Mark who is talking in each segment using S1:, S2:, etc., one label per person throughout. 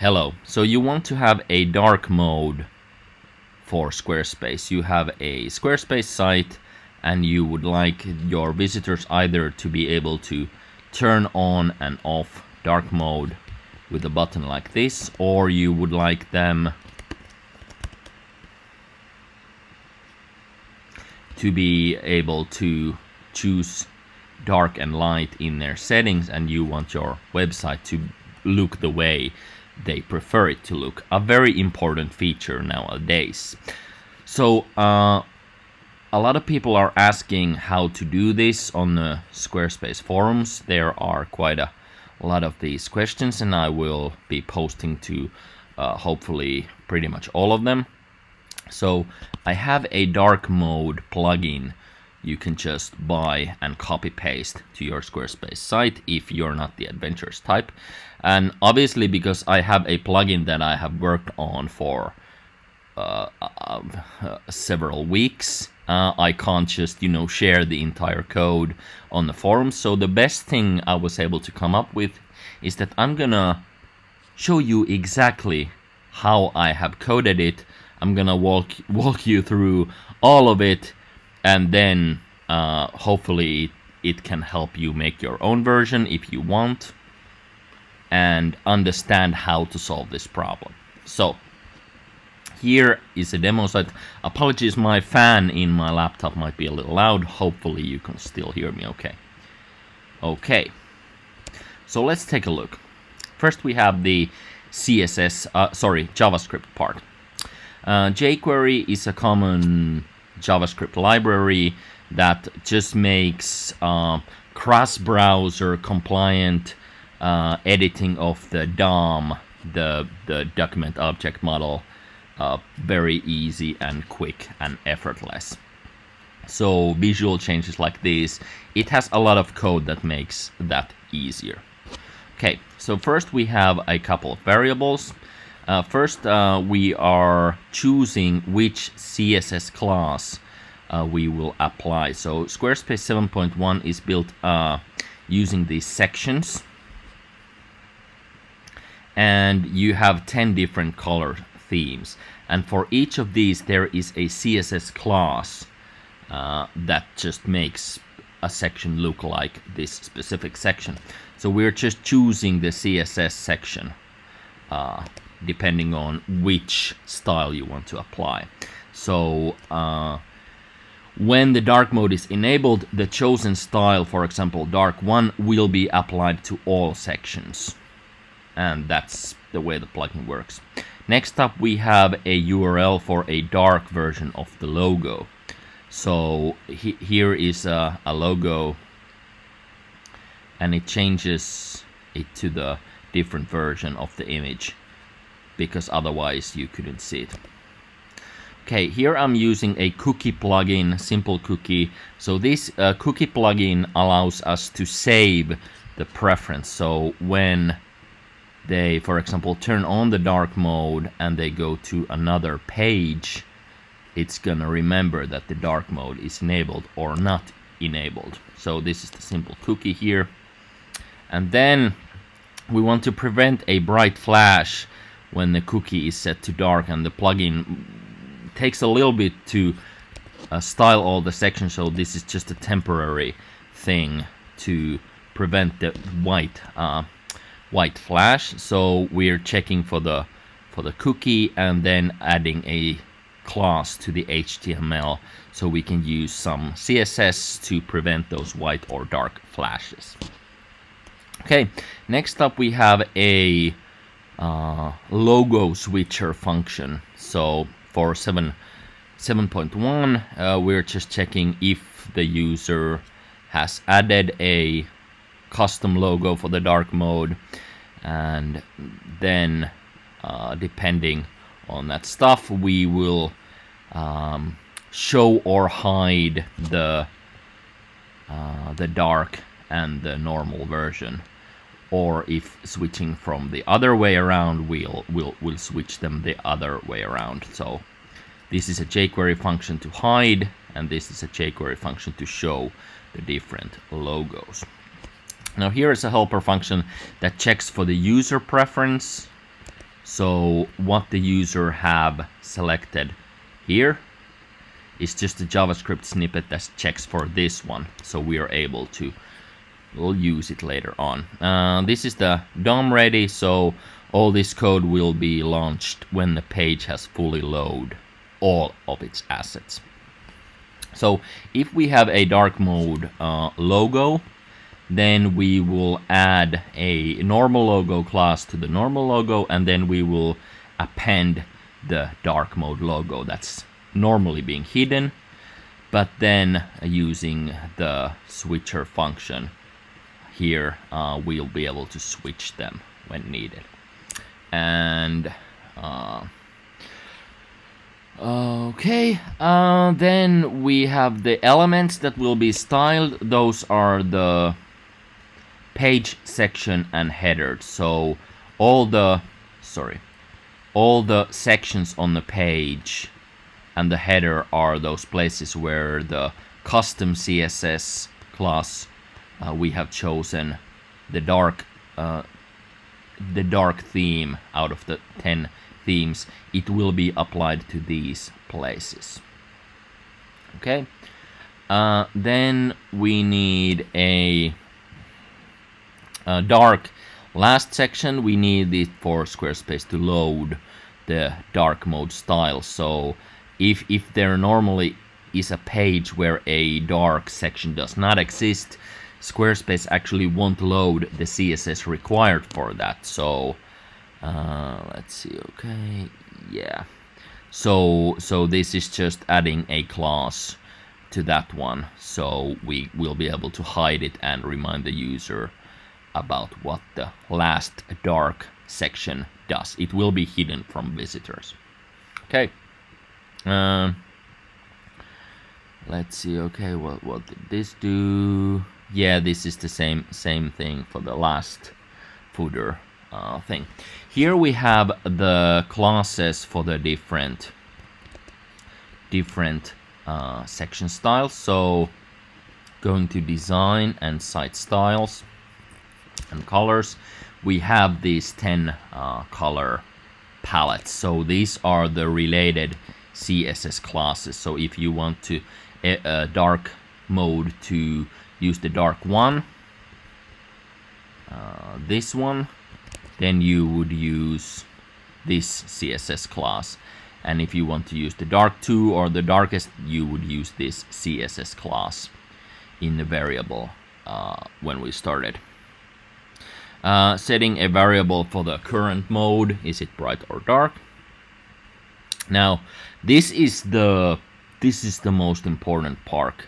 S1: Hello. So you want to have a dark mode for Squarespace. You have a Squarespace site and you would like your visitors either to be able to turn on and off dark mode with a button like this, or you would like them to be able to choose dark and light in their settings, and you want your website to look the way they prefer it to look. A very important feature nowadays. So a lot of people are asking how to do this on the Squarespace forums. There are quite a lot of these questions, and I will be posting to hopefully pretty much all of them. So I have a dark mode plugin you can just buy and copy paste to your Squarespace site if you're not the adventurous type. And obviously, because I have a plugin that I have worked on for several weeks, I can't just, share the entire code on the forums. So the best thing I was able to come up with is that I'm gonna show you exactly how I have coded it. I'm gonna walk you through all of it, and then hopefully it can help you make your own version if you want and understand how to solve this problem. So here is a demo site. Apologies, my fan in my laptop might be a little loud. Hopefully you can still hear me okay. Okay, so let's take a look. First we have the JavaScript part. jQuery is a common JavaScript library that just makes cross-browser compliant editing of the DOM, the document object model, very easy and quick and effortless. So visual changes like this, it has a lot of code that makes that easier. Okay, so first we have a couple of variables. First, we are choosing which CSS class we will apply. So Squarespace 7.1 is built using these sections, and you have 10 different color themes, and for each of these there is a CSS class that just makes a section look like this specific section. So we're just choosing the CSS section depending on which style you want to apply. So when the dark mode is enabled, the chosen style, for example dark 1, will be applied to all sections, and that's the way the plugin works. Next up we have a URL for a dark version of the logo. So here is a logo, and it changes it to the different version of the image, because otherwise you couldn't see it. Okay, here I'm using a cookie plugin, simple cookie. So this cookie plugin allows us to save the preference. So when they, for example, turn on the dark mode and they go to another page, it's gonna remember that the dark mode is enabled or not enabled. So this is the simple cookie here. And then we want to prevent a bright flash when the cookie is set to dark, and the plugin takes a little bit to style all the sections, so this is just a temporary thing to prevent the white flash. So we're checking for the cookie and then adding a class to the HTML so we can use some CSS to prevent those white or dark flashes. Okay, next up we have a logo switcher function. So for 7.1 we're just checking if the user has added a custom logo for the dark mode, and then depending on that stuff we will show or hide the dark and the normal version, or if switching from the other way around, we'll switch them the other way around. So this is a jQuery function to hide, and this is a jQuery function to show the different logos. Now here is a helper function that checks for the user preference So what the user have selected here is just a JavaScript snippet that checks for this one, so we are able to, we'll use it later on. This is the DOM ready, so all this code will be launched when the page has fully loaded all of its assets. So if we have a dark mode logo, then we will add a normal logo class to the normal logo, and then we will append the dark mode logo that's normally being hidden, but then using the switcher function here, we'll be able to switch them when needed. And okay, then we have the elements that will be styled. Those are the page, section, and header. So all the sections on the page and the header are those places where the custom CSS class we have chosen the dark theme out of the 10 themes. It will be applied to these places. Okay. Then we need a dark last section. We need it for Squarespace to load the dark mode style. So if there normally is a page where a dark section does not exist, Squarespace actually won't load the CSS required for that. So let's see. Okay, yeah. So this is just adding a class to that one, so we will be able to hide it and remind the user about what the last dark section does. It will be hidden from visitors. Okay. Let's see. Okay, what did this do? Yeah, this is the same thing for the last footer thing. Here we have the classes for the different section styles. So going to design and site styles and colors, we have these 10 color palettes. So these are the related CSS classes. So if you want to dark mode to use the dark one, this one, then you would use this CSS class. And if you want to use the dark 2 or the darkest, you would use this CSS class in the variable when we started. Setting a variable for the current mode, is it bright or dark? Now this is the most important part.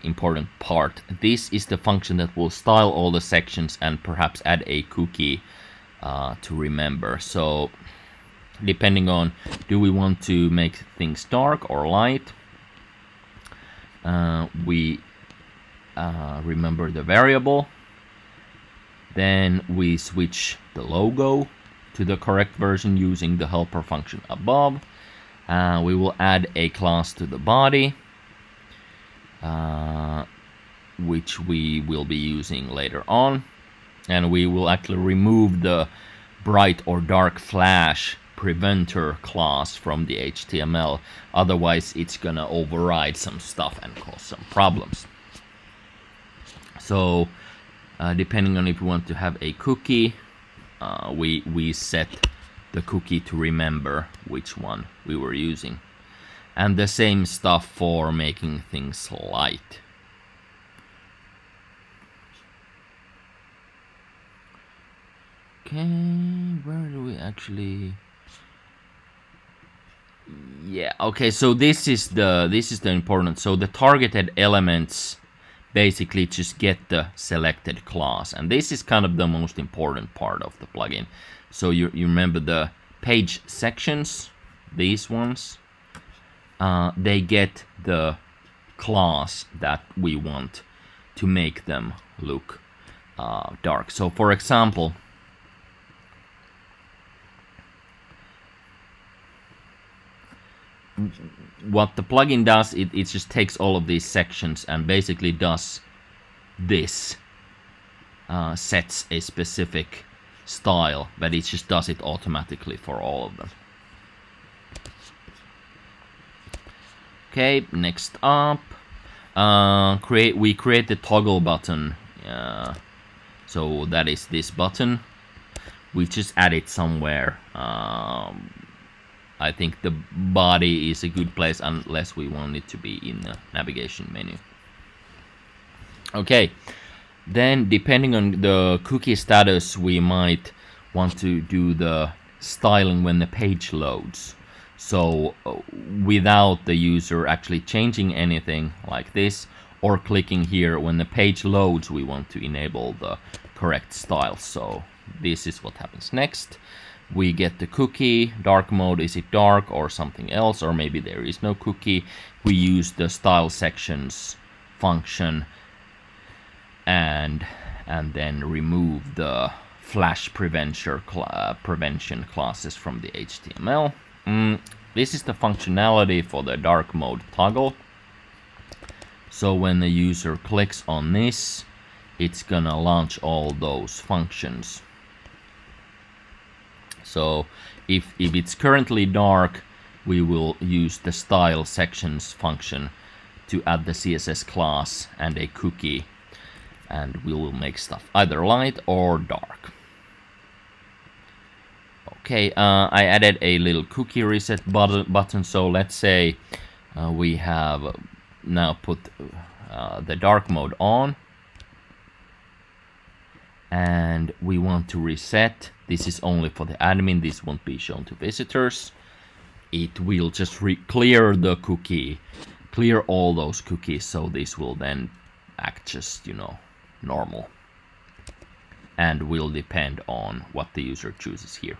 S1: Important part. This is the function that will style all the sections and perhaps add a cookie to remember. So depending on, do we want to make things dark or light, we remember the variable. Then we switch the logo to the correct version using the helper function above. We will add a class to the body, which we will be using later on. And we will actually remove the bright or dark flash preventer class from the HTML. Otherwise, it's gonna override some stuff and cause some problems. So depending on if we want to have a cookie, we set the cookie to remember which one we were using. And the same stuff for making things light. Okay, where do we actually... Yeah, okay, so this is the important. So the targeted elements basically just get the selected class, and this is kind of the most important part of the plugin. So you remember the page sections, these ones, they get the class that we want to make them look dark. So for example, what the plugin does, it just takes all of these sections and basically does this, sets a specific style, but it just does it automatically for all of them. Okay, next up, we create the toggle button. So that is this button. We just add it somewhere. I think the body is a good place unless we want it to be in the navigation menu. Okay, then depending on the cookie status, we might want to do the styling when the page loads. So without the user actually changing anything like this, or clicking here when the page loads, we want to enable the correct style. So this is what happens next. We get the cookie, dark mode, is it dark or something else, or maybe there is no cookie. We use the style sections function and then remove the flash prevention classes from the HTML. This is the functionality for the dark mode toggle. So when the user clicks on this, it's gonna launch all those functions. So if it's currently dark, we will use the style sections function to add the CSS class and a cookie, and we will make stuff either light or dark. Okay, I added a little cookie reset button. So let's say we have now put the dark mode on, and we want to reset. This is only for the admin, this won't be shown to visitors. It will just clear the cookie, clear all those cookies, so this will then act just, you know, normal, and will depend on what the user chooses here.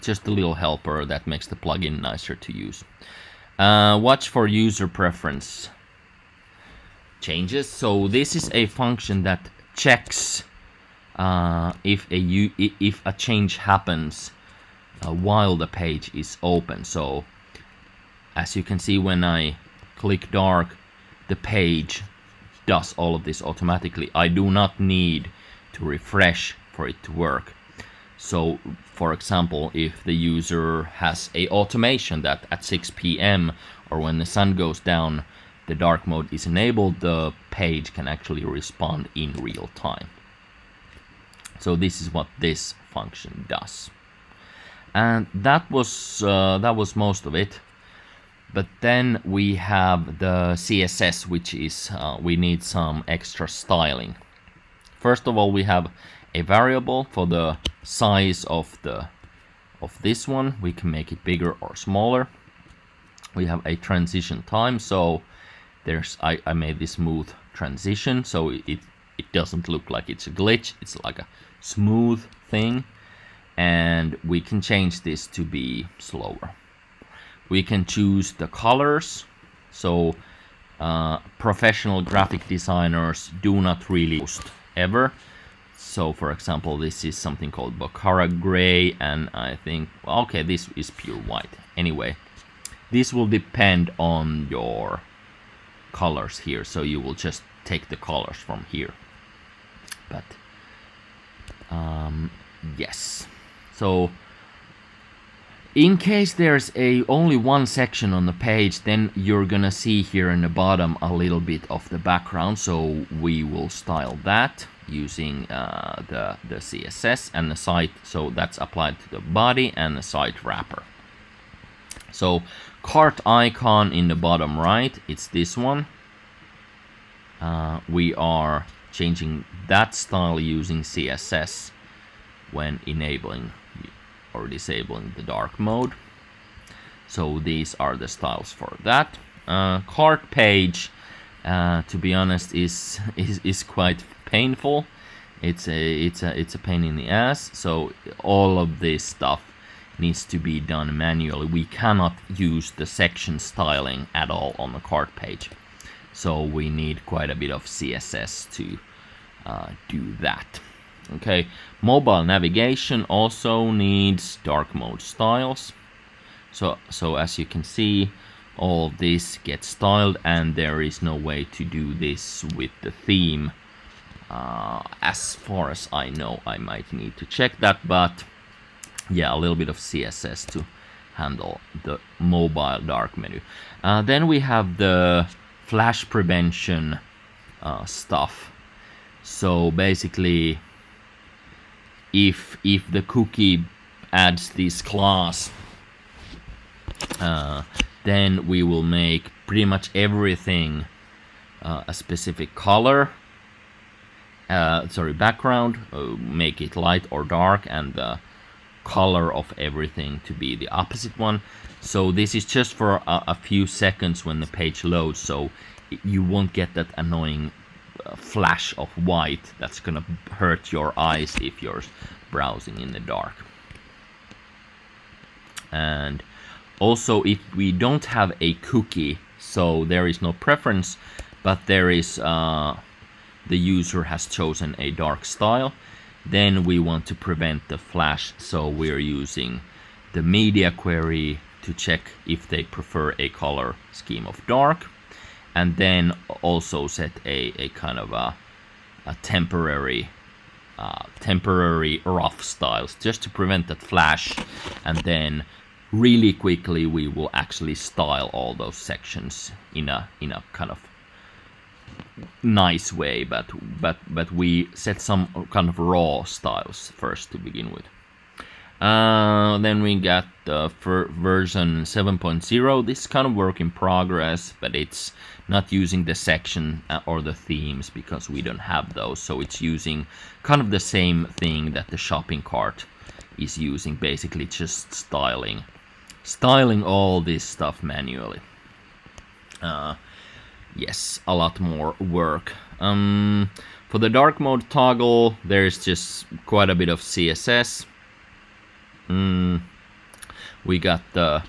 S1: Just a little helper that makes the plugin nicer to use. Watch for user preference changes. So this is a function that checks if a change happens while the page is open. So as you can see, when I click dark, the page does all of this automatically. I do not need to refresh for it to work. So for example, if the user has a automation that at 6 p.m. or when the sun goes down, the dark mode is enabled, the page can actually respond in real time. So this is what this function does. And that was most of it. But then we have the CSS, which is we need some extra styling. First of all, we have a variable for the size of this one. We can make it bigger or smaller. We have a transition time, so there's I made this smooth transition, so it doesn't look like it's a glitch. It's like a smooth thing, and we can change this to be slower. We can choose the colors. So professional graphic designers do not really post ever. So for example, this is something called Bocara Gray, and I think, okay, this is pure white. Anyway, this will depend on your colors here, so you will just take the colors from here. But yes, so in case there's only one section on the page, then you're gonna see here in the bottom a little bit of the background. So we will style that using the CSS and the site. So that's applied to the body and the site wrapper. So cart icon in the bottom right, it's this one. We are changing that style using CSS when enabling or disabling the dark mode. So these are the styles for that. Cart page, to be honest, is quite painful. It's a pain in the ass. So all of this stuff needs to be done manually. We cannot use the section styling at all on the cart page. So we need quite a bit of CSS to do that. Okay, mobile navigation also needs dark mode styles. So as you can see, all of this gets styled, and there is no way to do this with the theme As far as I know, I might need to check that, but yeah, a little bit of CSS to handle the mobile dark menu. Then we have the flash prevention stuff. So basically, if the cookie adds this class, then we will make pretty much everything a specific color, background, make it light or dark, and the color of everything to be the opposite one. So this is just for a few seconds when the page loads, so you won't get that annoying flash of white that's gonna hurt your eyes if you're browsing in the dark. And also, if we don't have a cookie, so there is no preference, but there is the user has chosen a dark style, then we want to prevent the flash, so we're using the media query to check if they prefer a color scheme of dark, and then also set a kind of a temporary rough styles just to prevent that flash, and then really quickly we will actually style all those sections in a kind of nice way, but we set some kind of raw styles first to begin with. Then we got the version 7.0. This is kind of work in progress, but it's not using the section or the themes because we don't have those, so it's using kind of the same thing that the shopping cart is using, basically just styling all this stuff manually. Yes, a lot more work. For the dark mode toggle, there's just quite a bit of CSS. We got the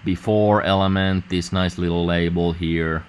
S1: before element, this nice little label here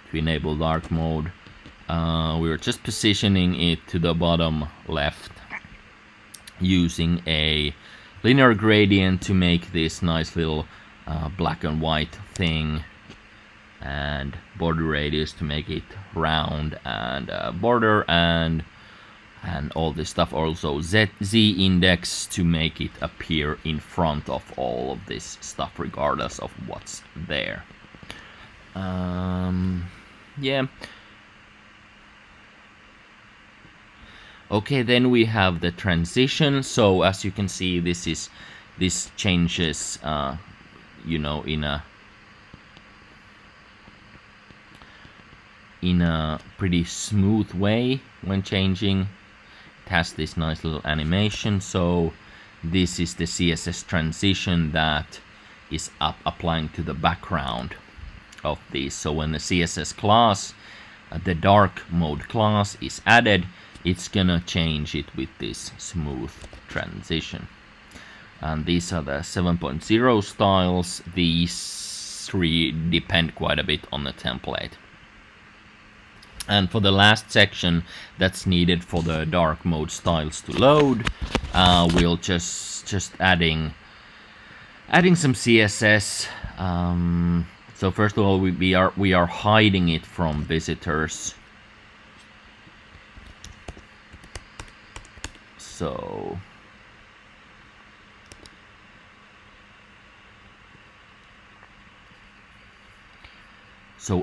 S1: to enable dark mode. We were just positioning it to the bottom left using a linear gradient to make this nice little black and white thing, and border radius to make it round, and border and all this stuff. Also z index to make it appear in front of all of this stuff regardless of what's there. Yeah. Okay, then we have the transition. So as you can see, this changes you know, in a pretty smooth way when changing. It has this nice little animation. So this is the CSS transition that is applying to the background of these. So when the CSS class, the dark mode class is added, it's gonna change it with this smooth transition. And these are the 7.0 styles. These three depend quite a bit on the template. And for the last section that's needed for the dark mode styles to load, we'll just adding some CSS. So first of all, we are hiding it from visitors. So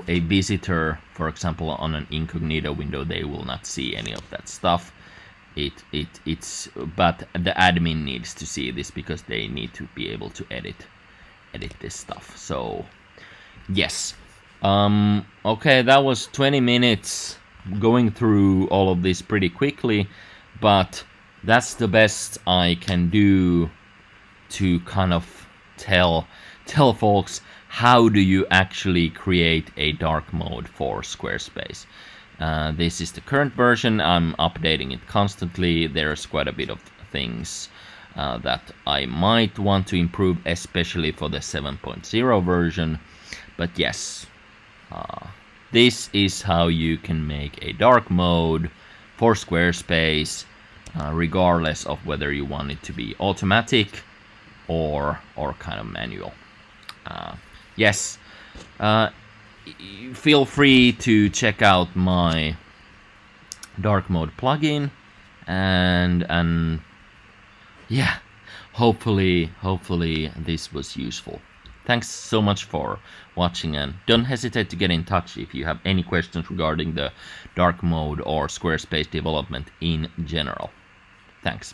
S1: a visitor, for example, on an incognito window, they will not see any of that stuff. But the admin needs to see this because they need to be able to edit this stuff. So yes. Okay, that was 20 minutes going through all of this pretty quickly, but that's the best I can do to kind of tell folks how do you actually create a dark mode for Squarespace. This is the current version. I'm updating it constantly. There's quite a bit of things that I might want to improve, especially for the 7.0 version. But yes, this is how you can make a dark mode for Squarespace, regardless of whether you want it to be automatic or kind of manual. Yes, feel free to check out my dark mode plugin, and yeah, hopefully this was useful. Thanks so much for watching, and don't hesitate to get in touch if you have any questions regarding the dark mode or Squarespace development in general. Thanks.